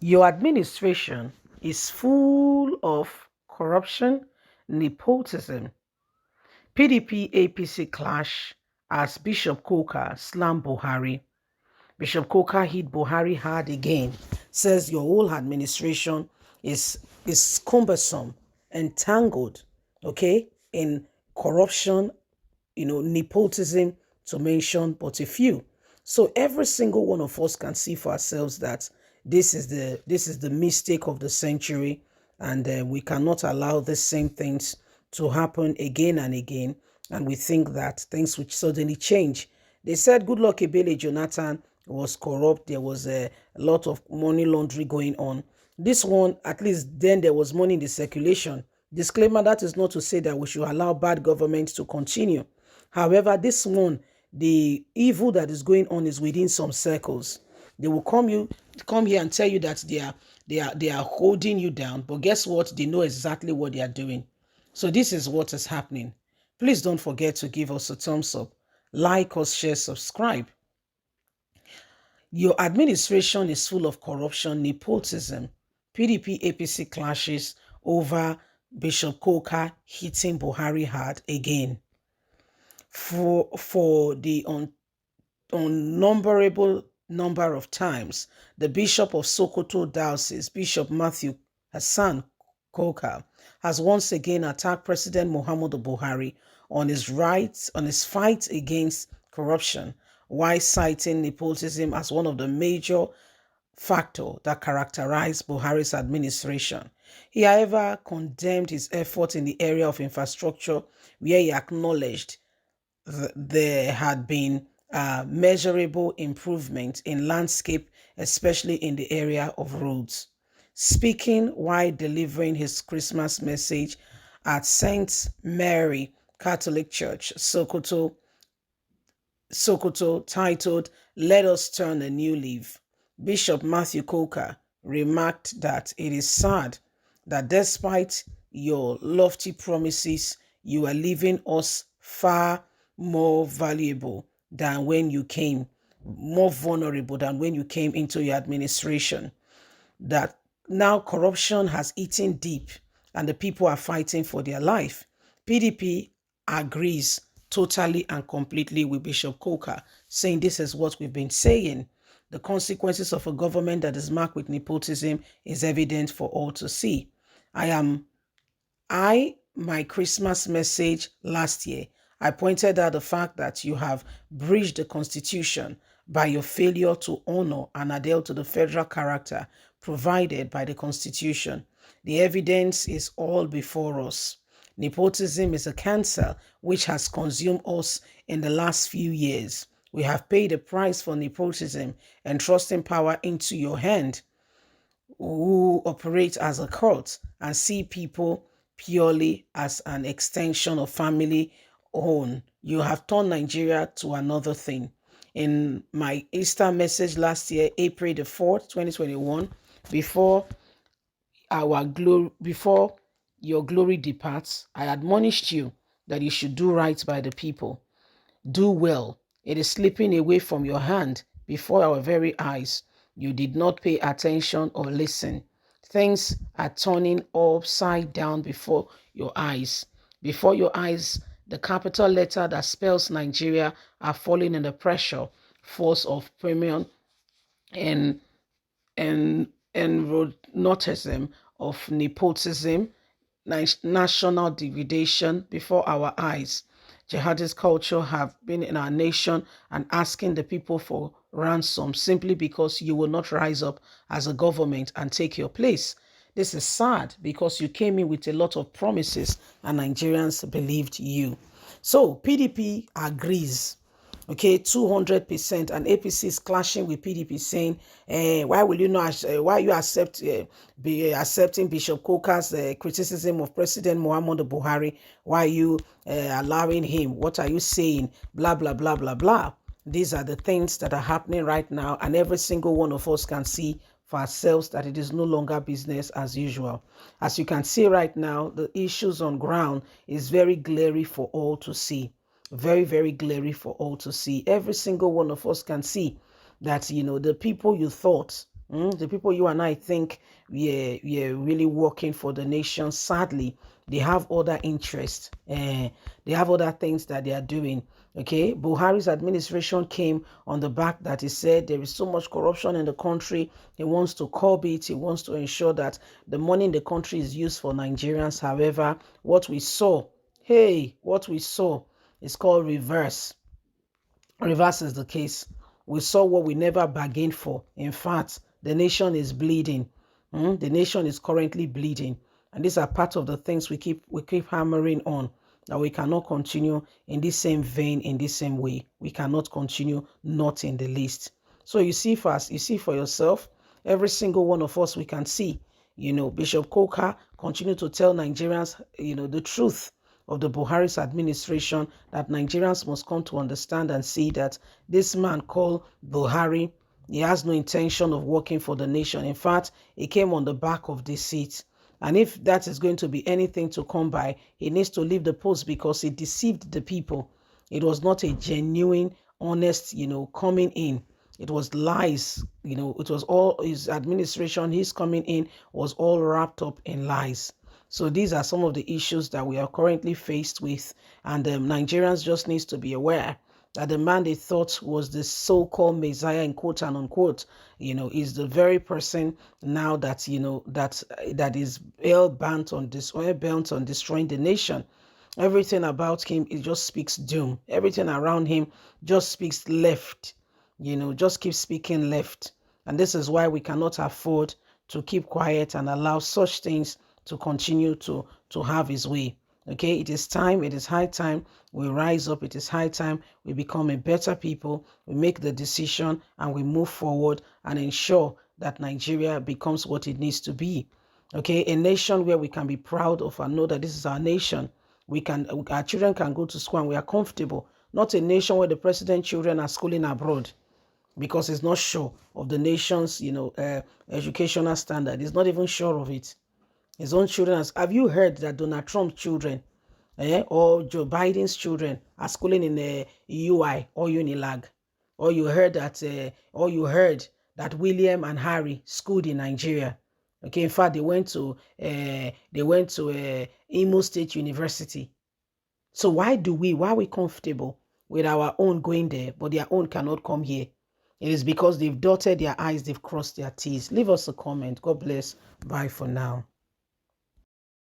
Your administration is full of corruption, nepotism. PDP APC clash as Bishop Kukah slammed Buhari. Bishop Kukah hit Buhari hard again, says your whole administration is cumbersome, entangled, okay, in corruption, nepotism, to mention but a few. So every single one of us can see for ourselves that this is the mistake of the century, and we cannot allow the same things to happen again and again. And we think that things will suddenly change. They said Goodluck Ebele Jonathan was corrupt. There was a lot of money laundering going on. This one, at least then there was money in the circulation. Disclaimer, that is not to say that we should allow bad government to continue. However, this one, the evil that is going on is within some circles. They will come here and tell you that they are holding you down, but guess what? They know exactly what they are doing. So this is what is happening. Please don't forget to give us a thumbs up, like us, share, subscribe. Your administration is full of corruption, nepotism. PDP APC clashes over Bishop Kukah hitting Buhari hard again. For the unnumberable number of times, the Bishop of Sokoto Diocese, Bishop Matthew Hassan Kukah, has once again attacked President Muhammadu Buhari on his fight against corruption, while citing nepotism as one of the major factors that characterized Buhari's administration. He, however, condemned his efforts in the area of infrastructure, where he acknowledged there had been measurable improvement in landscape, especially in the area of roads. Speaking while delivering his Christmas message at St. Mary Catholic Church, Sokoto, titled "Let Us Turn a New Leaf," Bishop Matthew Kukah remarked that it is sad that despite your lofty promises, you are leaving us far more valuable than when you came, more vulnerable than when you came into your administration. That now corruption has eaten deep and the people are fighting for their life. PDP agrees totally and completely with Bishop Kukah, saying this is what we've been saying. The consequences of a government that is marked with nepotism is evident for all to see. My Christmas message last year, I pointed out the fact that you have breached the Constitution by your failure to honor and adhere to the federal character provided by the Constitution. The evidence is all before us. Nepotism is a cancer which has consumed us in the last few years. We have paid a price for nepotism and trusting power into your hand, who operate as a cult and see people purely as an extension of family own. You have turned Nigeria to another thing. In my Easter message last year, April the 4th, 2021, before your glory departs, I admonished you that you should do right by the people. Do well. It is slipping away from your hand before our very eyes. You did not pay attention or listen. Things are turning upside down before your eyes. Before your eyes, the capital letter that spells Nigeria are falling in the pressure, force of premium and neurotism, of nepotism, national division before our eyes. Jihadist culture have been in our nation and asking the people for ransom simply because you will not rise up as a government and take your place. This is sad because you came in with a lot of promises and Nigerians believed you. So PDP agrees. Okay, 200%, and APC is clashing with PDP, saying, "Why will you not? Why you be accepting Bishop Kukah's criticism of President Muhammadu Buhari? Why are you allowing him? What are you saying? Blah blah blah blah blah." These are the things that are happening right now, and every single one of us can see for ourselves that it is no longer business as usual. As you can see right now, the issues on ground is very glary for all to see. Very, very glary for all to see. Every single one of us can see that, the people you thought The people you and I think we're really working for the nation, sadly, they have other interests. They have other things that they are doing. Okay, Buhari's administration came on the back that he said there is so much corruption in the country. He wants to curb it. He wants to ensure that the money in the country is used for Nigerians. However, what we saw, what we saw is called reverse. Reverse is the case. We saw what we never bargained for. In fact, the nation is bleeding. The nation is currently bleeding. And these are part of the things we keep hammering on, that we cannot continue in this same vein, in this same way. We cannot continue, not in the least. So you see for yourself, every single one of us, we can see, Bishop Kukah continue to tell Nigerians, the truth of the Buhari's administration, that Nigerians must come to understand and see that this man called Buhari, he has no intention of working for the nation. In fact, he came on the back of this seat. And if that is going to be anything to come by, he needs to leave the post, because he deceived the people. It was not a genuine, honest, coming in. It was lies. It was all his administration. His coming in was all wrapped up in lies. So these are some of the issues that we are currently faced with, and Nigerians just needs to be aware that the man they thought was the so-called Messiah, in quote and unquote, is the very person now that that is hell-bent on destroying the nation. Everything about him, it just speaks doom. Everything around him just speaks left. Just keep speaking left. And this is why we cannot afford to keep quiet and allow such things to continue to have his way. Okay, it is high time we rise up. It is high time we become a better people. We make the decision and we move forward and ensure that Nigeria becomes what it needs to be. Okay, a nation where we can be proud of and know that this is our nation. Our children can go to school and we are comfortable. Not a nation where the president's children are schooling abroad because he's not sure of the nation's, educational standard. He's not even sure of it. His own children. Have you heard that Donald Trump's children or Joe Biden's children are schooling in the UI or Unilag? Or you heard that William and Harry schooled in Nigeria? Okay, in fact, they went to Imo State University. So why are we comfortable with our own going there, but their own cannot come here? It is because they've dotted their I's, they've crossed their T's. Leave us a comment. God bless. Bye for now.